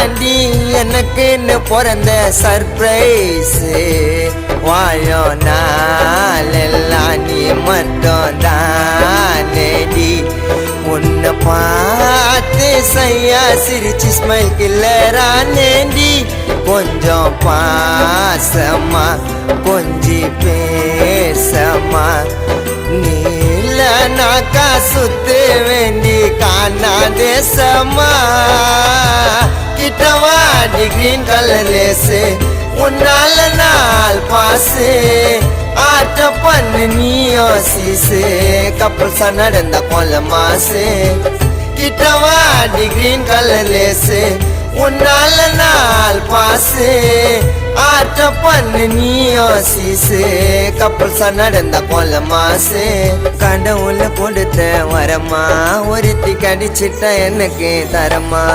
தாண்டி எனக்குன்னு பிறந்த சர்ப்ரைஸ் வாழும் நாளெல்லாம் நீ மட்டும் தானேடி உன்னை பார்த்து சையா சிரிச்சு ஸ்மைல் கில்லரானேடி கொஞ்சம் பாசமா கொஞ்சி பேசமா நீலனாக்கா சுத்து வேண்டி காணா தேசமா கிட்டவாடி கிரீன் கலர் லேசு உன்னால நாள் பாசு ஆட்ட பண்ணு நீயோ சீசு கப்பல்ஸா நடந்த கொல்ல மாசு கிட்டவாடி கிரீன் கலர் லேசு உன்னால நாள் பாசு ஆட்ட பண்ணு நீயோ சீசு கப்பல்ஸா நடந்த கொல்ல மாசு கடவுள கொடுத்த வரமா ஒருத்தி கடிச்சிட்ட எனக்கு தரமா